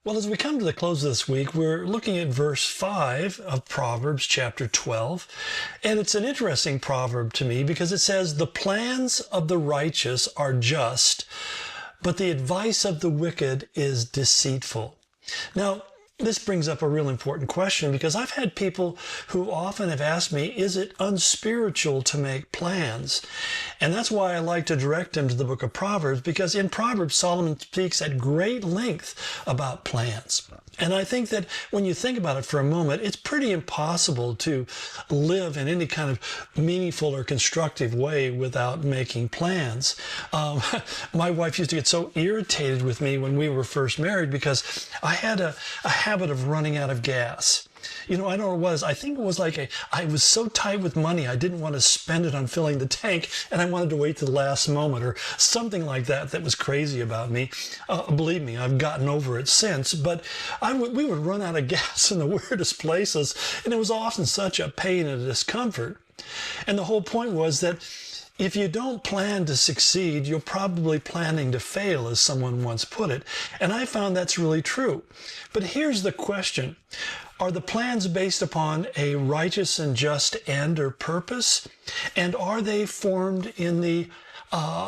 Well, as we come to the close of this week, we're looking at verse 5 of Proverbs chapter 12. And it's an interesting proverb to me because it says, "The plans of the righteous are just, but the advice of the wicked is deceitful." Now, this brings up a real important question because I've had people who often have asked me, is it unspiritual to make plans? And that's why I like to direct them to the book of Proverbs, because in Proverbs, Solomon speaks at great length about plans. And I think that when you think about it for a moment, it's pretty impossible to live in any kind of meaningful or constructive way without making plans. My wife used to get so irritated with me when we were first married because I had a habit of running out of gas. I don't know what it was. I think it was I was so tight with money, I didn't want to spend it on filling the tank, and I wanted to wait to the last moment or something like that. That was crazy about me. Believe me, I've gotten over it since, but we would run out of gas in the weirdest places, and it was often such a pain and a discomfort. And the whole point was that if you don't plan to succeed, you're probably planning to fail, as someone once put it. And I found that's really true. But here's the question. Are the plans based upon a righteous and just end or purpose? And are they formed in the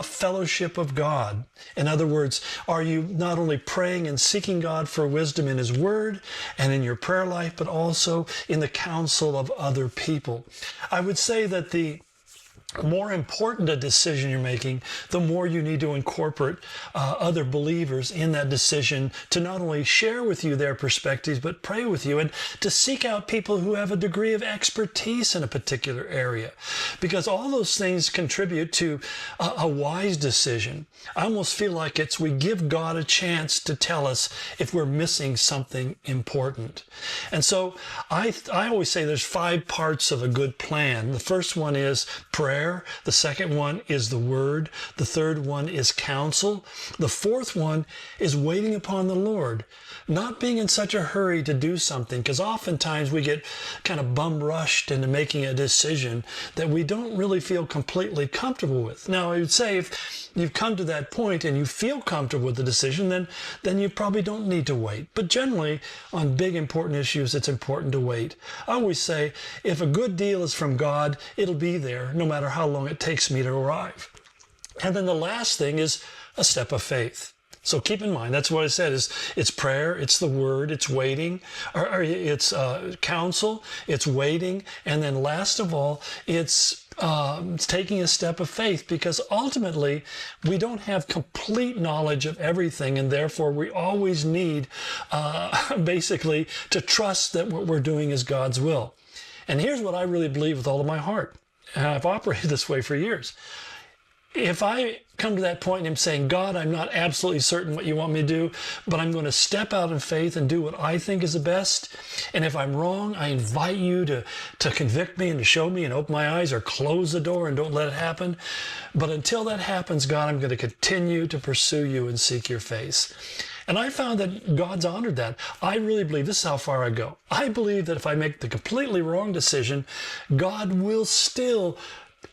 fellowship of God? In other words, are you not only praying and seeking God for wisdom in His Word and in your prayer life, but also in the counsel of other people? I would say that the more important a decision you're making, the more you need to incorporate other believers in that decision to not only share with you their perspectives, but pray with you and to seek out people who have a degree of expertise in a particular area. Because all those things contribute to a wise decision. I almost feel like we give God a chance to tell us if we're missing something important. And so I always say there's 5 parts of a good plan. The first one is prayer. The second one is the Word. The third one is counsel. The fourth one is waiting upon the Lord. Not being in such a hurry to do something, because oftentimes we get kind of bum rushed into making a decision that we don't really feel completely comfortable with. Now, I would say if you've come to that point and you feel comfortable with the decision, then you probably don't need to wait. But generally, on big important issues, it's important to wait. I always say, if a good deal is from God, it'll be there no matter how long it takes me to arrive. And then the last thing is a step of faith. So keep in mind, that's what I said, is it's prayer, it's the Word, it's waiting, or it's counsel, it's waiting, and then last of all, it's taking a step of faith, because ultimately we don't have complete knowledge of everything, and therefore we always need basically to trust that what we're doing is God's will. And here's what I really believe with all of my heart, and I've operated this way for years. If I come to that point and I'm saying, God, I'm not absolutely certain what you want me to do, but I'm going to step out in faith and do what I think is the best. And if I'm wrong, I invite you to convict me and to show me and open my eyes, or close the door and don't let it happen. But until that happens, God, I'm going to continue to pursue you and seek your face. And I found that God's honored that. I really believe, this is how far I go. I believe that if I make the completely wrong decision, God will still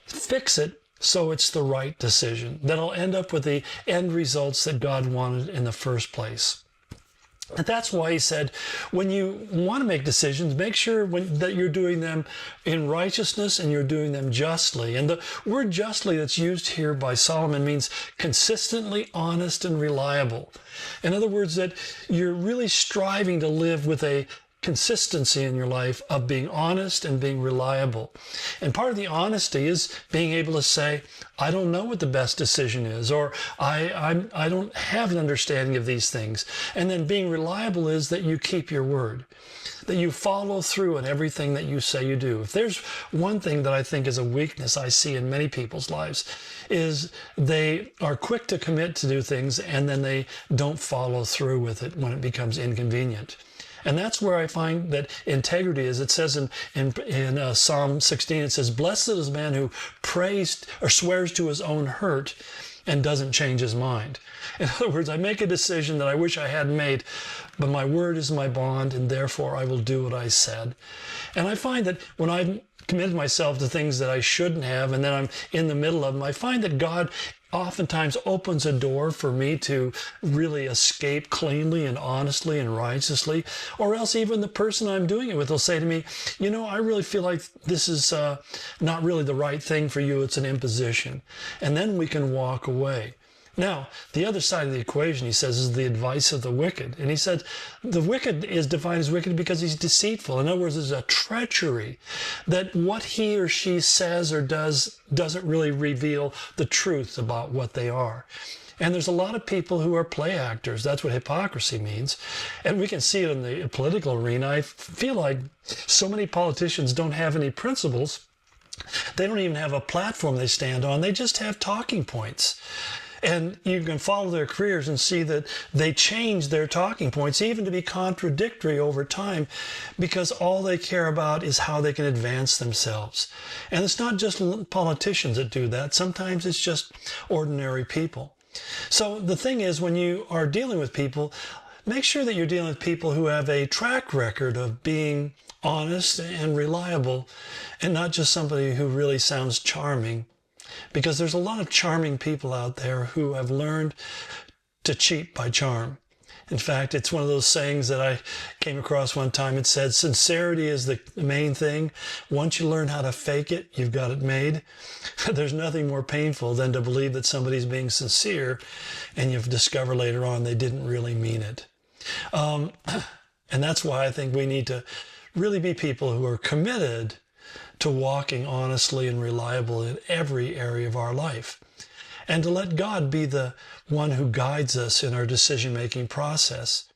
fix it so it's the right decision. That'll end up with the end results that God wanted in the first place. And that's why he said, when you want to make decisions, make sure that you're doing them in righteousness and you're doing them justly. And the word justly that's used here by Solomon means consistently honest and reliable. In other words, that you're really striving to live with a consistency in your life of being honest and being reliable. And part of the honesty is being able to say, I don't know what the best decision is, or I don't have an understanding of these things. And then being reliable is that you keep your word, that you follow through on everything that you say you do. If there's one thing that I think is a weakness I see in many people's lives, is they are quick to commit to do things and then they don't follow through with it when it becomes inconvenient. And that's where I find that integrity is. It says in Psalm 16, it says, "Blessed is the man who prays or swears to his own hurt and doesn't change his mind." In other words, I make a decision that I wish I hadn't made, but my word is my bond, and therefore I will do what I said. And I find that when I've committed myself to things that I shouldn't have, and then I'm in the middle of them, I find that God oftentimes opens a door for me to really escape cleanly and honestly and righteously. Or else even the person I'm doing it with will say to me, I really feel like this is not really the right thing for you. It's an imposition. And then we can walk away. Now, the other side of the equation, he says, is the advice of the wicked. And he said the wicked is defined as wicked because he's deceitful. In other words, there's a treachery that what he or she says or does doesn't really reveal the truth about what they are. And there's a lot of people who are play actors. That's what hypocrisy means. And we can see it in the political arena. I feel like so many politicians don't have any principles. They don't even have a platform they stand on. They just have talking points. And you can follow their careers and see that they change their talking points, even to be contradictory over time, because all they care about is how they can advance themselves. And it's not just politicians that do that. Sometimes it's just ordinary people. So the thing is, when you are dealing with people, make sure that you're dealing with people who have a track record of being honest and reliable, and not just somebody who really sounds charming. Because there's a lot of charming people out there who have learned to cheat by charm. In fact, it's one of those sayings that I came across one time. It said, sincerity is the main thing. Once you learn how to fake it, you've got it made. There's nothing more painful than to believe that somebody's being sincere and you've discovered later on they didn't really mean it. And that's why I think we need to really be people who are committed to walking honestly and reliable in every area of our life, and to let God be the one who guides us in our decision-making process.